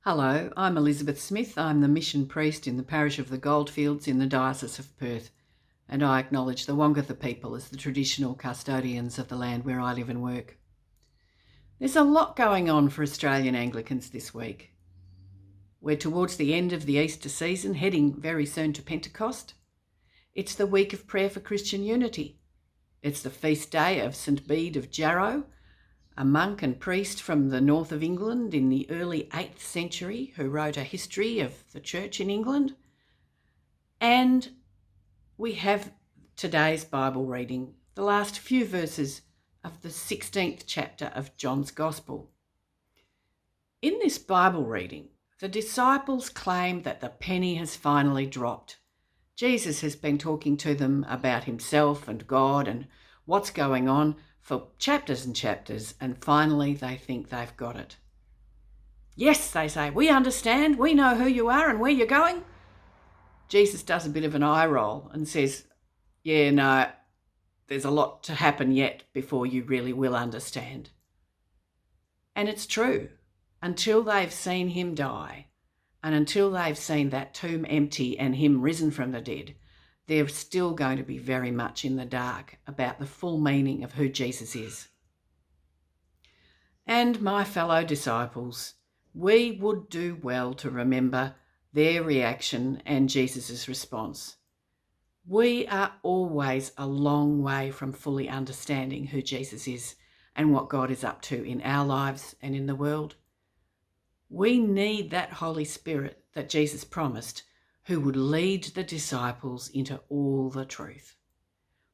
Hello, I'm Elizabeth Smith. I'm the mission priest in the parish of the Goldfields in the Diocese of Perth, and I acknowledge the Wongatha people as the traditional custodians of the land where I live and work. There's a lot going on for Australian Anglicans this week. We're towards the end of the Easter season, heading very soon to Pentecost. It's the week of prayer for Christian unity. It's the feast day of St Bede of Jarrow, a monk and priest from the north of England in the early 8th century who wrote a history of the church in England. And we have today's Bible reading, the last few verses of the 16th chapter of John's Gospel. In this Bible reading, the disciples claim that the penny has finally dropped. Jesus has been talking to them about himself and God and what's going on for chapters and chapters, and finally they think they've got it. Yes, they say, we understand, we know who you are and where you're going. Jesus does a bit of an eye roll and says, yeah, no, there's a lot to happen yet before you really will understand. And it's true. Until they've seen him die, and until they've seen that tomb empty and him risen from the dead, they're still going to be very much in the dark about the full meaning of who Jesus is. And my fellow disciples, we would do well to remember their reaction and Jesus' response. We are always a long way from fully understanding who Jesus is and what God is up to in our lives and in the world. We need that Holy Spirit that Jesus promised, who would lead the disciples into all the truth,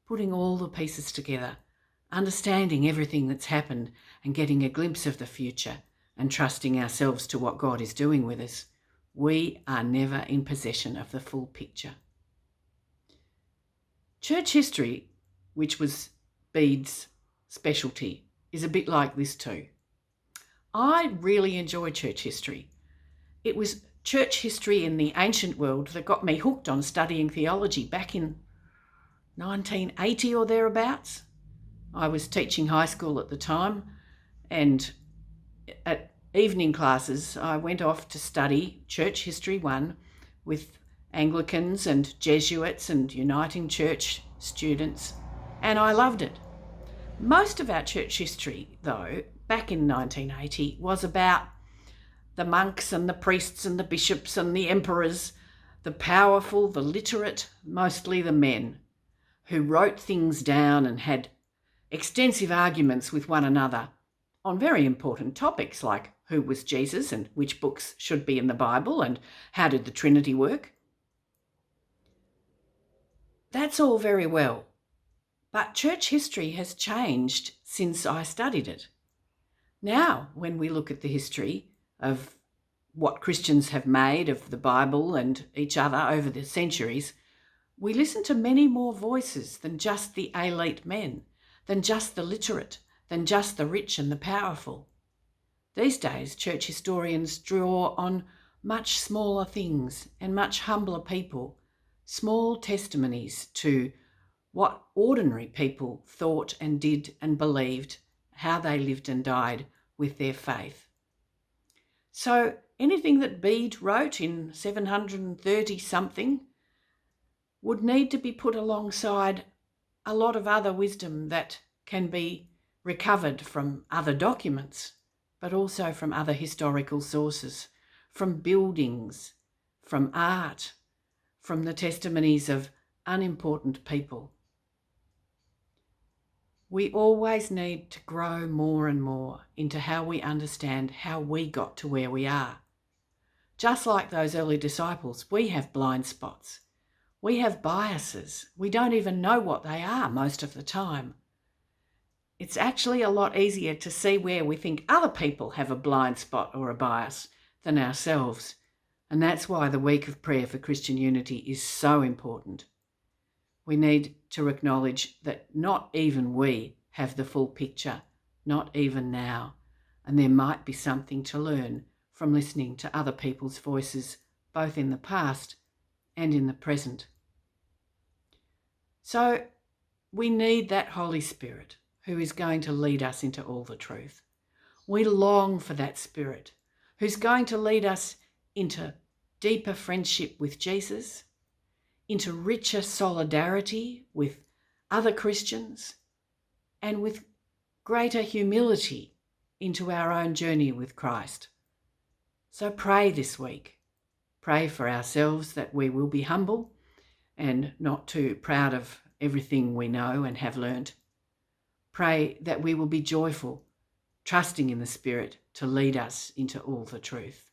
putting all the pieces together, understanding everything that's happened and getting a glimpse of the future and trusting ourselves to what God is doing with us. We are never in possession of the full picture. Church history, which was Bede's specialty, is a bit like this too. I really enjoy church history. It was church history in the ancient world that got me hooked on studying theology back in 1980 or thereabouts. I was teaching high school at the time, and at evening classes I went off to study Church History 1 with Anglicans and Jesuits and Uniting Church students, and I loved it. Most of our church history, though, back in 1980 was about the monks and the priests and the bishops and the emperors, the powerful, the literate, mostly the men, who wrote things down and had extensive arguments with one another on very important topics like who was Jesus and which books should be in the Bible and how did the Trinity work. That's all very well, but church history has changed since I studied it. Now, when we look at the history of what Christians have made of the Bible and each other over the centuries, we listen to many more voices than just the elite men, than just the literate, than just the rich and the powerful. These days, church historians draw on much smaller things and much humbler people, small testimonies to what ordinary people thought and did and believed, how they lived and died with their faith. So anything that Bede wrote in 730 something would need to be put alongside a lot of other wisdom that can be recovered from other documents, but also from other historical sources, from buildings, from art, from the testimonies of unimportant people. We always need to grow more and more into how we understand how we got to where we are. Just like those early disciples, we have blind spots. We have biases. We don't even know what they are most of the time. It's actually a lot easier to see where we think other people have a blind spot or a bias than ourselves. And that's why the week of prayer for Christian unity is so important. We need to acknowledge that not even we have the full picture, not even now, and there might be something to learn from listening to other people's voices, both in the past and in the present. So we need that Holy Spirit who is going to lead us into all the truth. We long for that Spirit who's going to lead us into deeper friendship with Jesus, into richer solidarity with other Christians, and with greater humility into our own journey with Christ. So pray this week. Pray for ourselves that we will be humble and not too proud of everything we know and have learnt. Pray that we will be joyful, trusting in the Spirit to lead us into all the truth.